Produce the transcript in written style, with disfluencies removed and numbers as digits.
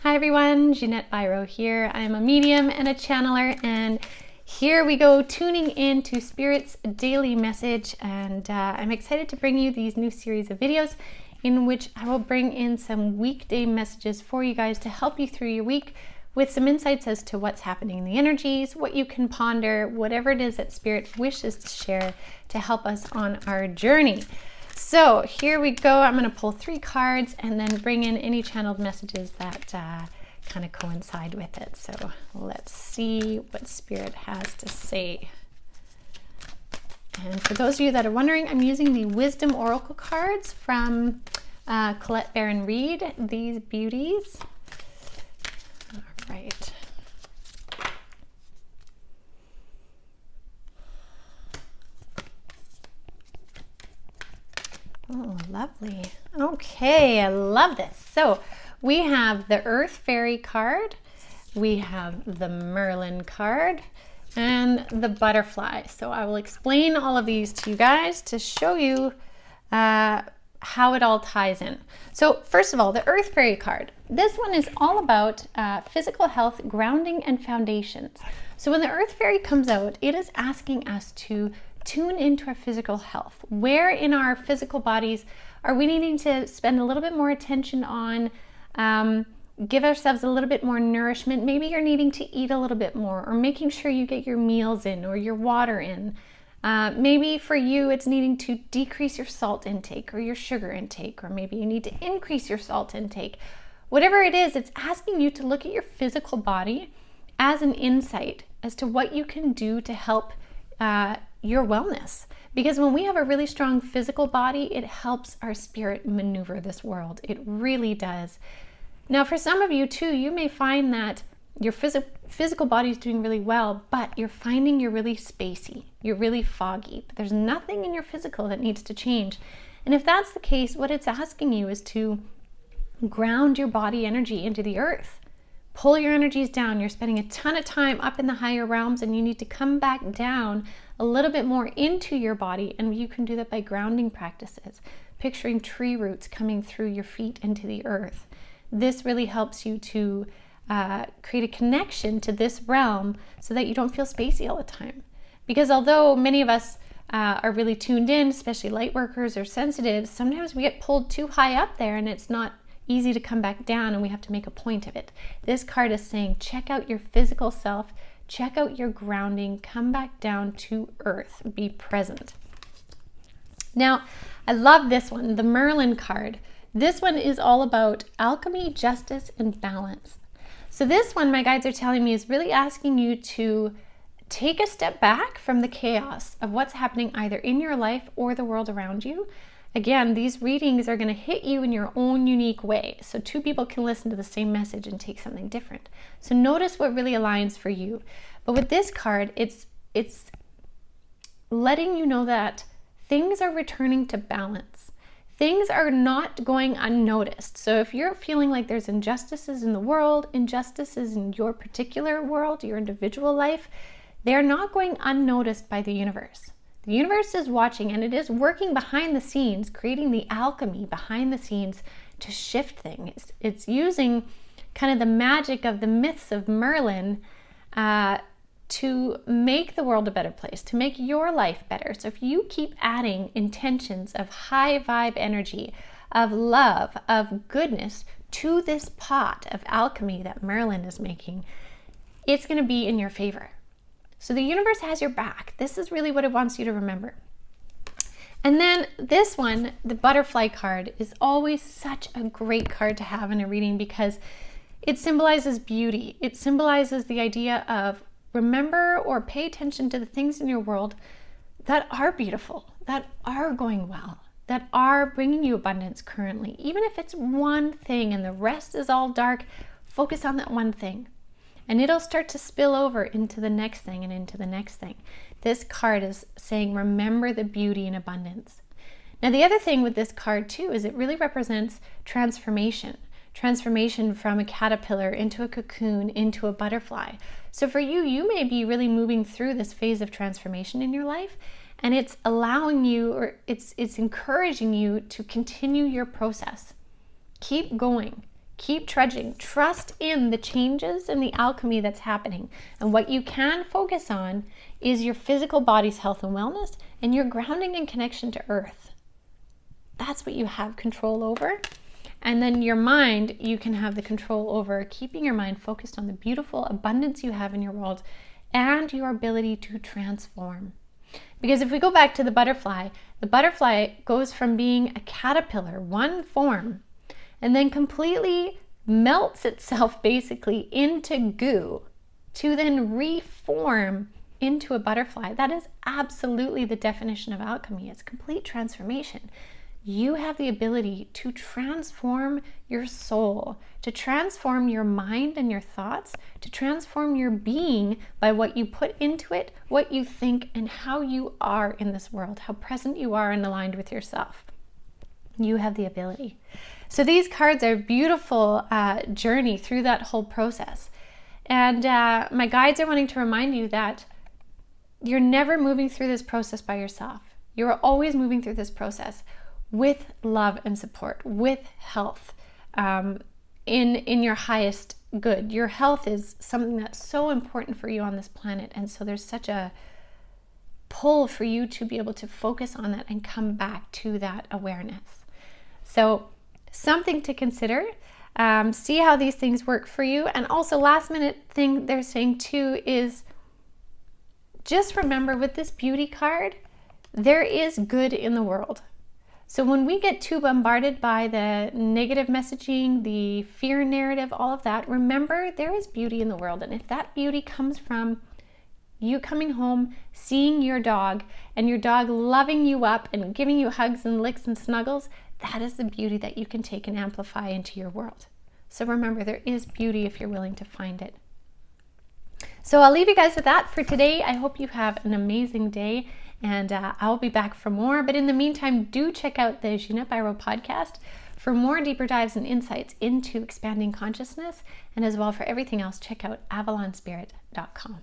Hi everyone, Jeanette Biro here. I am a medium and a channeler, and here we go tuning in to Spirit's daily message, and I'm excited to bring you these new series of videos in which I will bring in some weekday messages for you guys to help you through your week with some insights as to what's happening in the energies, what you can ponder, whatever it is that Spirit wishes to share to help us on our journey. So here we go. I'm going to pull 3 cards and then bring in any channeled messages that kind of coincide with it. So let's see what Spirit has to say. And for those of you that are wondering, I'm using the Wisdom Oracle cards from Colette Baron Reed, these beauties. All right. Oh, lovely. Okay, I love this. So we have the Earth Fairy card, we have the Merlin card, and the butterfly. So I will explain all of these to you guys to show you how it all ties in. So first of all, the Earth Fairy card. This one is all about physical health, grounding, and foundations. So when the Earth Fairy comes out, it is asking us to tune into our physical health. Where in our physical bodies are we needing to spend a little bit more attention on, give ourselves a little bit more nourishment? Maybe you're needing to eat a little bit more, or making sure you get your meals in or your water in. Maybe for you it's needing to decrease your salt intake or your sugar intake, or maybe you need to increase your salt intake. Whatever it is, it's asking you to look at your physical body as an insight as to what you can do to help your wellness. Because when we have a really strong physical body, it helps our spirit maneuver this world. It really does. Now, for some of you too, you may find that your physical body is doing really well, but you're finding you're really spacey, you're really foggy. But there's nothing in your physical that needs to change. And if that's the case, what it's asking you is to ground your body energy into the earth. Pull your energies down. You're spending a ton of time up in the higher realms, and you need to come back down a little bit more into your body, and you can do that by grounding practices, picturing tree roots coming through your feet into the earth. This really helps you to create a connection to this realm so that you don't feel spacey all the time. Because although many of us are really tuned in, especially light workers or sensitives, sometimes we get pulled too high up there and it's not easy to come back down, and we have to make a point of it. This card is saying, check out your physical self, check out your grounding, come back down to earth, be present. Now, I love this one, the Merlin card. This one is all about alchemy, justice, and balance. So this one, my guides are telling me, is really asking you to take a step back from the chaos of what's happening either in your life or the world around you. Again, these readings are going to hit you in your own unique way. So 2 people can listen to the same message and take something different. So notice what really aligns for you. But with this card, it's letting you know that things are returning to balance. Things are not going unnoticed. So if you're feeling like there's injustices in the world, injustices in your particular world, your individual life, they're not going unnoticed by the universe. The universe is watching, and it is working behind the scenes, creating the alchemy behind the scenes to shift things. It's using kind of the magic of the myths of Merlin to make the world a better place, to make your life better. So if you keep adding intentions of high vibe energy, of love, of goodness to this pot of alchemy that Merlin is making, it's going to be in your favor. So the universe has your back. This is really what it wants you to remember. And then this one, the butterfly card, is always such a great card to have in a reading because it symbolizes beauty. It symbolizes the idea of remember or pay attention to the things in your world that are beautiful, that are going well, that are bringing you abundance currently. Even if it's one thing and the rest is all dark, focus on that one thing. And it'll start to spill over into the next thing and into the next thing. This card is saying, remember the beauty and abundance. Now, the other thing with this card too is it really represents transformation. Transformation from a caterpillar into a cocoon, into a butterfly. So for you, you may be really moving through this phase of transformation in your life, and it's allowing you, or it's encouraging you to continue your process. Keep going. Keep trudging. Trust in the changes and the alchemy that's happening. And what you can focus on is your physical body's health and wellness and your grounding and connection to earth. That's what you have control over. And then your mind, you can have the control over keeping your mind focused on the beautiful abundance you have in your world and your ability to transform. Because if we go back to the butterfly goes from being a caterpillar, one form, and then completely melts itself basically into goo to then reform into a butterfly. That is absolutely the definition of alchemy. It's complete transformation. You have the ability to transform your soul, to transform your mind and your thoughts, to transform your being by what you put into it, what you think, and how you are in this world, how present you are and aligned with yourself. You have the ability. So these cards are a beautiful journey through that whole process. And my guides are wanting to remind you that you're never moving through this process by yourself. You're always moving through this process with love and support, with health, in your highest good. Your health is something that's so important for you on this planet. And so there's such a pull for you to be able to focus on that and come back to that awareness. So something to consider. See how these things work for you. And also last minute thing they're saying too is just remember with this beauty card, there is good in the world. So when we get too bombarded by the negative messaging, the fear narrative, all of that, remember there is beauty in the world. And if that beauty comes from you coming home, seeing your dog, and your dog loving you up and giving you hugs and licks and snuggles, that is the beauty that you can take and amplify into your world. So remember, there is beauty if you're willing to find it. So I'll leave you guys with that for today. I hope you have an amazing day, and I'll be back for more. But in the meantime, do check out the Gina Biro podcast for more deeper dives and insights into expanding consciousness. And as well for everything else, check out avalonspirit.com.